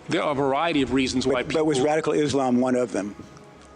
There are a variety of reasons why people... But was radical Islam one of them?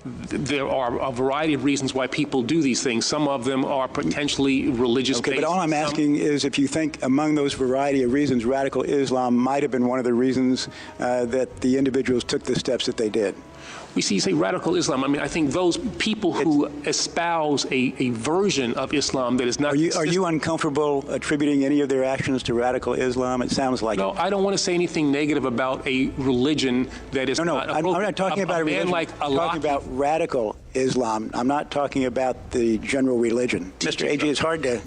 There are a variety of reasons why people do these things. Some of them are potentially religious-based. Okay, but all I'm asking is if you think among those variety of reasons, radical Islam might have been one of the reasons that the individuals took the steps that they did. We see, you say radical Islam. I mean, I think those people who espouse a version of Islam that is not... Are you uncomfortable attributing any of their actions to radical Islam? It sounds like No, I don't want to say anything negative about a religion that is not... I'm not talking about a religion. Like I'm talking about radical Islam. I'm not talking about the general religion. Mr. A.G., it's hard to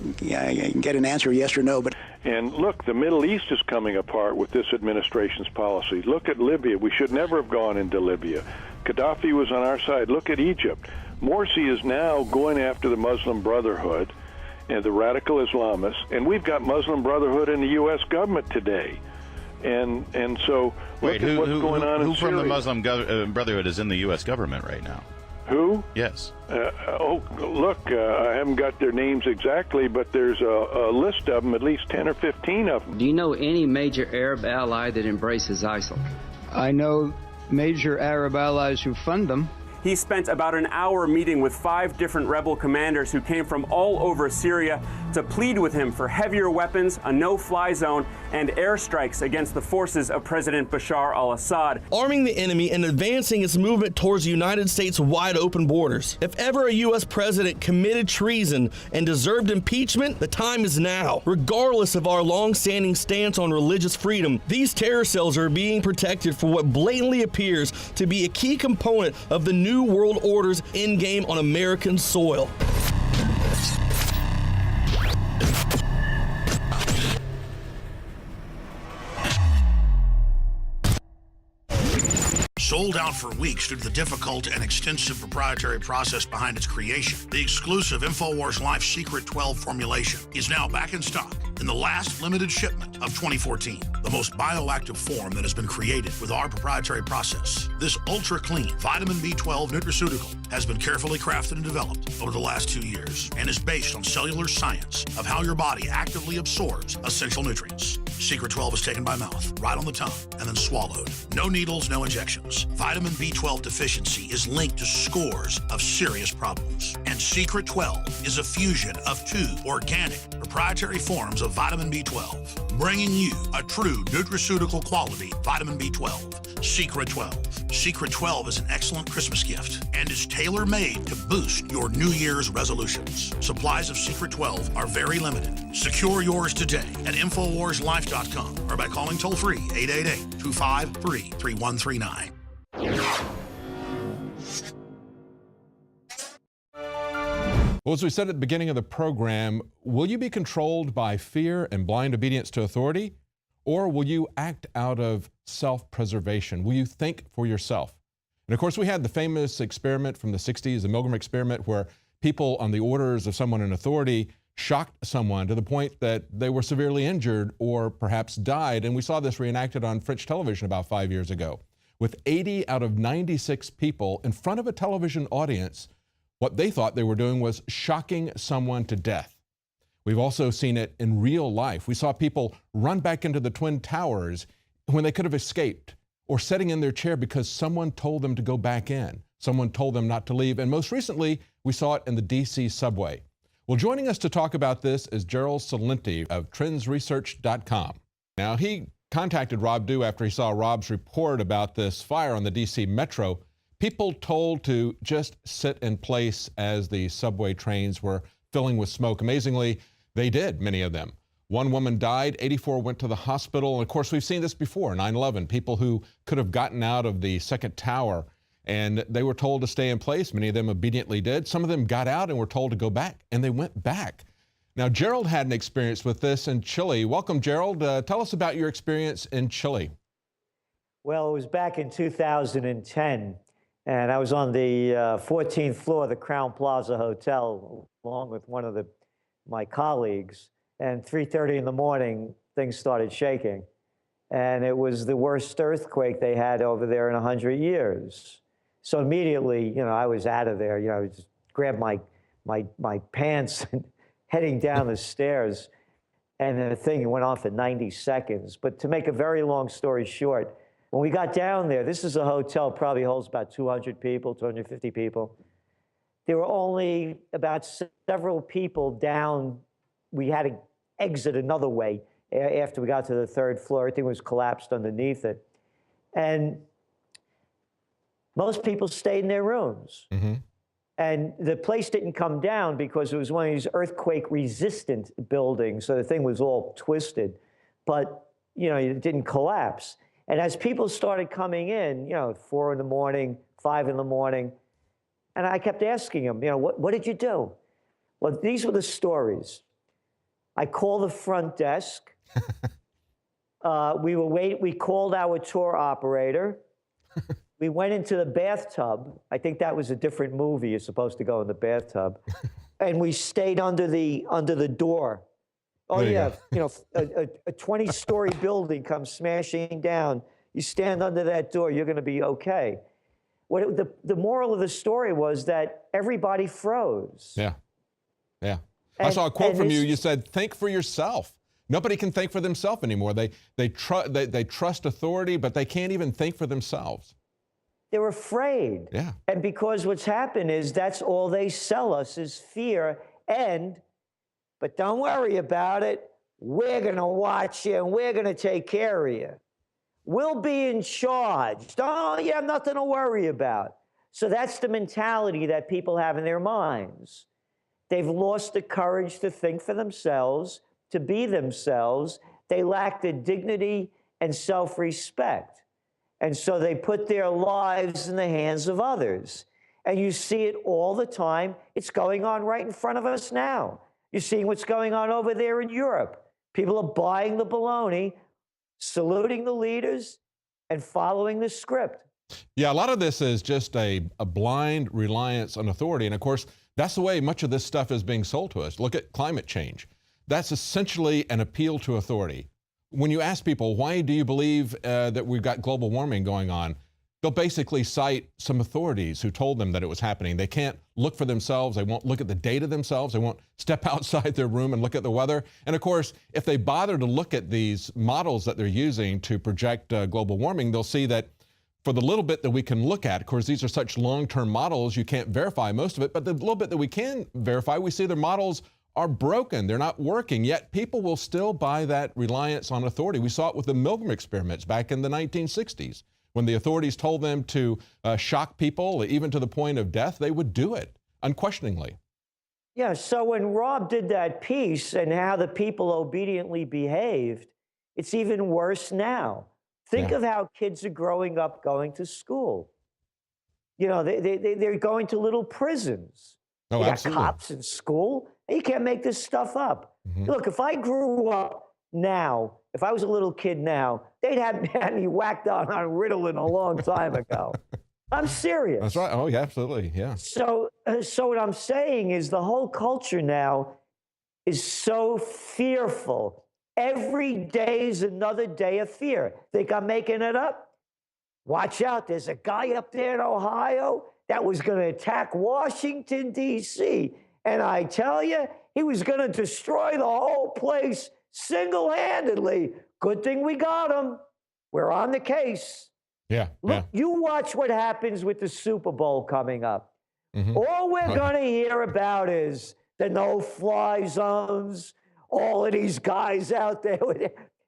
get an answer, yes or no, but... And look, the Middle East is coming apart with this administration's policy. Look at Libya. We should never have gone into Libya. Gaddafi was on our side. Look at Egypt. Morsi is now going after the Muslim Brotherhood and the radical Islamists, and we've got Muslim Brotherhood in the U.S. government today. And so look at what's going on in Syria. Who from the Muslim Brotherhood is in the U.S. government right now? Who? Yes. Look, I haven't got their names exactly, but there's a list of them, at least 10 or 15 of them. Do you know any major Arab ally that embraces ISIL? I know major Arab allies who fund them. He spent about an hour meeting with 5 different rebel commanders who came from all over Syria to plead with him for heavier weapons, a no-fly zone, and airstrikes against the forces of President Bashar al-Assad. Arming the enemy and advancing its movement towards the United States' wide-open borders. If ever a U.S. president committed treason and deserved impeachment, the time is now. Regardless of our long-standing stance on religious freedom, these terror cells are being protected for what blatantly appears to be a key component of the New World Order's endgame on American soil. Sold out for weeks due to the difficult and extensive proprietary process behind its creation, the exclusive INFOWARS Life Secret 12 formulation is now back in stock in the last limited shipment of 2014. The most bioactive form that has been created with our proprietary process. This ultra-clean vitamin B12 nutraceutical has been carefully crafted and developed over the last 2 years and is based on cellular science of how your body actively absorbs essential nutrients. Secret 12 is taken by mouth, right on the tongue, and then swallowed. No needles, no injections. Vitamin B12 deficiency is linked to scores of serious problems. And Secret 12 is a fusion of 2 organic, proprietary forms of vitamin B12, bringing you a true nutraceutical quality vitamin B12. Secret 12. Secret 12 is an excellent Christmas gift and is tailor-made to boost your New Year's resolutions. Supplies of Secret 12 are very limited. Secure yours today at InfoWarsLife.com or by calling toll-free 888-253-3139. Well, as we said at the beginning of the program, will you be controlled by fear and blind obedience to authority? Or will you act out of self-preservation? Will you think for yourself? And of course, we had the famous experiment from the 60s, the Milgram experiment, where people on the orders of someone in authority shocked someone to the point that they were severely injured or perhaps died. And we saw this reenacted on French television about 5 years ago. With 80 out of 96 people in front of a television audience, what they thought they were doing was shocking someone to death. We've also seen it in real life. We saw people run back into the Twin Towers when they could have escaped, or sitting in their chair because someone told them to go back in. Someone told them not to leave. And most recently, we saw it in the DC subway. Well, joining us to talk about this is Gerald Celente of trendsresearch.com. Now, he contacted Rob Dew after he saw Rob's report about this fire on the DC Metro. People told to just sit in place as the subway trains were filling with smoke. Amazingly, they did, many of them. One woman died, 84 went to the hospital. And of course, we've seen this before, 9/11, people who could have gotten out of the second tower and they were told to stay in place. Many of them obediently did. Some of them got out and were told to go back, and they went back. Now, Gerald had an experience with this in Chile. Welcome, Gerald. Tell us about your experience in Chile. Well, it was back in 2010, and I was on the 14th floor of the Crown Plaza Hotel, along with one of my colleagues. And 3:30 in the morning, things started shaking. And it was the worst earthquake they had over there in 100 years. So immediately, I was out of there. I just grabbed my pants and heading down the stairs. And the thing went on for 90 seconds. But to make a very long story short, When we got down there, this is a hotel, probably holds about 200 people, 250 people. There were only about several people down. We had to exit another way after we got to the third floor. Everything was collapsed underneath it. And most people stayed in their rooms. Mm-hmm. And the place didn't come down because it was one of these earthquake-resistant buildings, so the thing was all twisted. But, you know, it didn't collapse. And as people started coming in, you know, 4 in the morning, 5 in the morning, and I kept asking them, you know, what did you do? Well, these were the stories. I called the front desk. We called our tour operator. We went into the bathtub. I think that was a different movie. You're supposed to go in the bathtub. And we stayed under the door. Oh, yeah. You know, a 20-story building comes smashing down. You stand under that door, you're going to be okay. The moral of the story was that everybody froze. Yeah. Yeah. I saw a quote from you. You said, think for yourself. Nobody can think for themselves anymore. They trust authority, but they can't even think for themselves. They're afraid. Yeah. And because what's happened is that's all they sell us is fear. But don't worry about it. We're going to watch you and we're going to take care of you. We'll be in charge. Oh, you have nothing to worry about. So that's the mentality that people have in their minds. They've lost the courage to think for themselves, to be themselves. They lack the dignity and self-respect. And so they put their lives in the hands of others. And you see it all the time. It's going on right in front of us now. You're seeing what's going on over there in Europe. People are buying the baloney, saluting the leaders, and following the script. Yeah, a lot of this is just a blind reliance on authority. And of course, that's the way much of this stuff is being sold to us. Look at climate change. That's essentially an appeal to authority. When you ask people, why do you believe that we've got global warming going on? They'll basically cite some authorities who told them that it was happening. They can't look for themselves. They won't look at the data themselves. They won't step outside their room and look at the weather. And of course, if they bother to look at these models that they're using to project global warming, they'll see that for the little bit that we can look at, of course, these are such long-term models, you can't verify most of it, but the little bit that we can verify, we see their models are broken. They're not working, yet people will still buy that reliance on authority. We saw it with the Milgram experiments back in the 1960s. When the authorities told them to shock people, even to the point of death, they would do it unquestioningly. Yeah, so when Rob did that piece and how the people obediently behaved, it's even worse now. Think of how kids are growing up going to school. You know, they're going to little prisons. Oh, they got absolutely. cops in school. You can't make this stuff up. Mm-hmm. Look, if I grew up now, if I was a little kid now, they'd have had me whacked out on Ritalin a long time ago. I'm serious. That's right. Oh, yeah, absolutely. Yeah. So what I'm saying is the whole culture now is so fearful. Every day is another day of fear. Think I'm making it up? Watch out. There's a guy up there in Ohio that was going to attack Washington, D.C. And I tell you, he was going to destroy the whole place single-handedly. Good thing we got him. We're on the case. Yeah. Look, you watch what happens with the Super Bowl coming up. Mm-hmm. All we're going to hear about is the no-fly zones, all of these guys out there.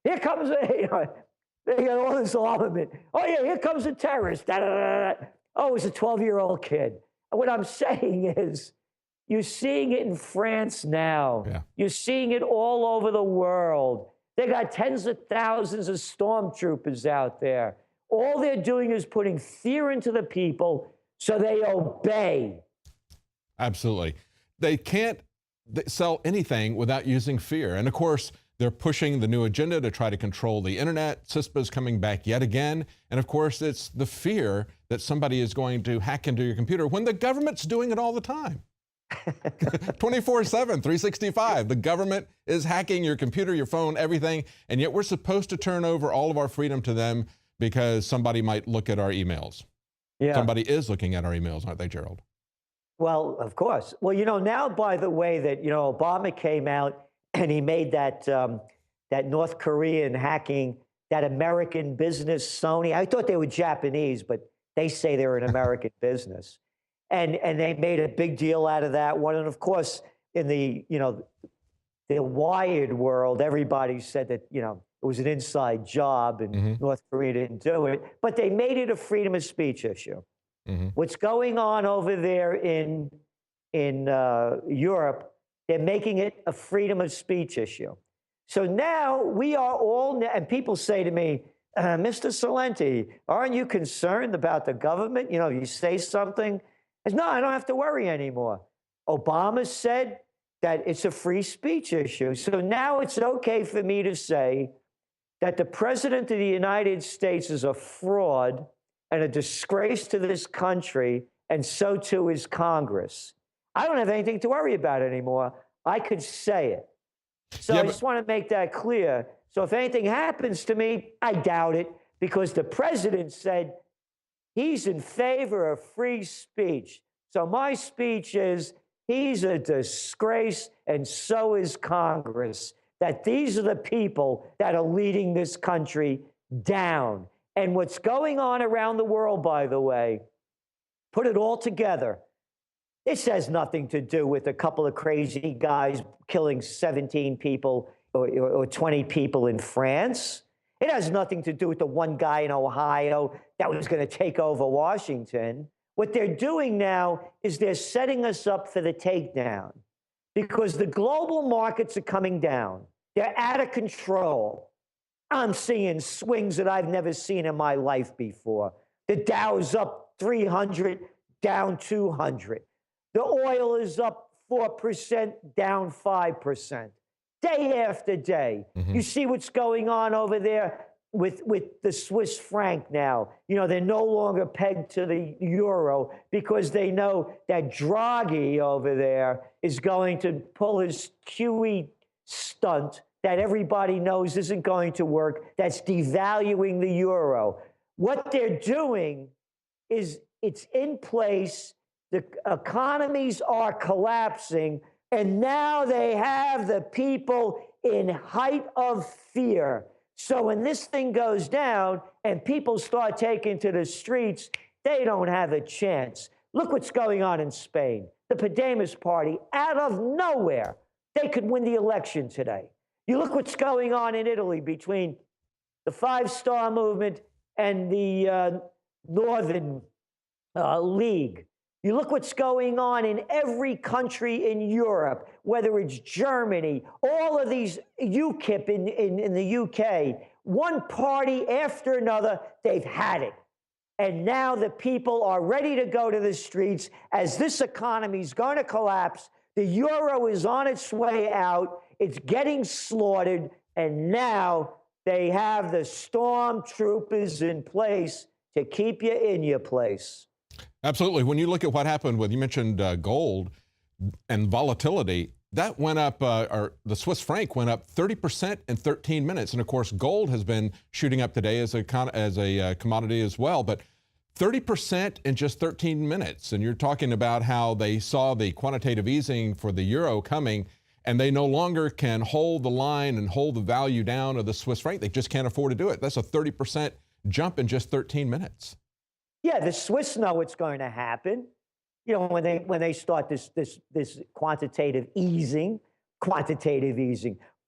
Here comes, they got all this armament. Oh, yeah, here comes a terrorist. Da, da, da, da. Oh, it's a 12-year-old kid. And what I'm saying is, you're seeing it in France now. Yeah. You're seeing it all over the world. They got tens of thousands of stormtroopers out there. All they're doing is putting fear into the people so they obey. Absolutely. They can't sell anything without using fear. And of course, they're pushing the new agenda to try to control the internet. CISPA's coming back yet again. And of course, it's the fear that somebody is going to hack into your computer when the government's doing it all the time. 24/7, 365. The government is hacking your computer, your phone, everything. And yet we're supposed to turn over all of our freedom to them because somebody might look at our emails. Yeah. Somebody is looking at our emails, aren't they, Gerald? Well, of course. Well, now, by the way, that, Obama came out and he made that North Korean hacking that American business, Sony. I thought they were Japanese, but they say they're an American business. And they made a big deal out of that one. And of course, in the, the Wired world, everybody said that, it was an inside job and North Korea didn't do it. But they made it a freedom of speech issue. What's going on over there in Europe, they're making it a freedom of speech issue. So now we are all, and people say to me, Mr. Salenti, aren't you concerned about the government? You say something. I said, no, I don't have to worry anymore. Obama said that it's a free speech issue. So now it's okay for me to say that the president of the United States is a fraud and a disgrace to this country, and so too is Congress. I don't have anything to worry about anymore. I could say it. So I just want to make that clear. So if anything happens to me, I doubt it, because the president said he's in favor of free speech. So my speech is, he's a disgrace, and so is Congress, that these are the people that are leading this country down. And what's going on around the world, by the way, put it all together. This has nothing to do with a couple of crazy guys killing 17 people or 20 people in France. It has nothing to do with the one guy in Ohio that was going to take over Washington. What they're doing now is they're setting us up for the takedown, because the global markets are coming down. They're out of control. I'm seeing swings that I've never seen in my life before. The Dow's up 300, down 200. The oil is up 4%, down 5%. Day after day. You see what's going on over there with the Swiss franc now. They're no longer pegged to the euro because they know that Draghi over there is going to pull his QE stunt that everybody knows isn't going to work. That's devaluing the euro. What they're doing is it's in place. The economies are collapsing, and now they have the people in height of fear. So when this thing goes down and people start taking to the streets, they don't have a chance. Look what's going on in Spain. The Podemos party, out of nowhere, they could win the election today. You look what's going on in Italy between the Five Star Movement and the Northern League. You look what's going on in every country in Europe, whether it's Germany, all of these, UKIP in the UK, one party after another, they've had it. And now the people are ready to go to the streets as this economy is going to collapse. The euro is on its way out. It's getting slaughtered. And now they have the stormtroopers in place to keep you in your place. Absolutely. When you look at what happened with, you mentioned gold and volatility, that went up, or the Swiss franc went up 30% in 13 minutes. And of course, gold has been shooting up today as a commodity as well, but 30% in just 13 minutes. And you're talking about how they saw the quantitative easing for the euro coming, and they no longer can hold the line and hold the value down of the Swiss franc. They just can't afford to do it. That's a 30% jump in just 13 minutes. Yeah, the Swiss know what's going to happen. When they start this quantitative easing,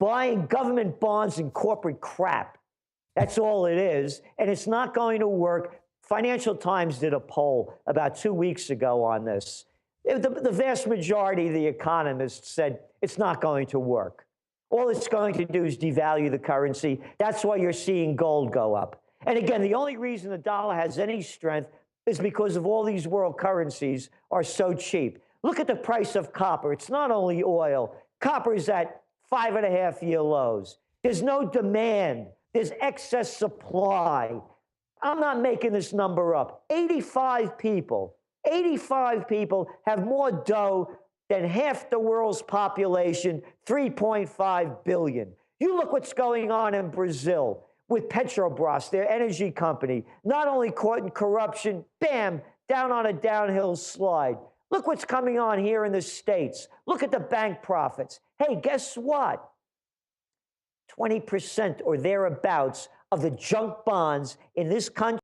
buying government bonds and corporate crap. That's all it is, and it's not going to work. Financial Times did a poll about 2 weeks ago on this. The vast majority of the economists said it's not going to work. All it's going to do is devalue the currency. That's why you're seeing gold go up. And again, the only reason the dollar has any strength is because of all these world currencies are so cheap. Look at the price of copper. It's not only oil. Copper is at 5.5-year lows. There's no demand. There's excess supply. I'm not making this number up. 85 people have more dough than half the world's population, 3.5 billion. You look what's going on in Brazil with Petrobras, their energy company, not only caught in corruption, bam, down on a downhill slide. Look what's coming on here in the States. Look at the bank profits. Hey, guess what? 20% or thereabouts of the junk bonds in this country.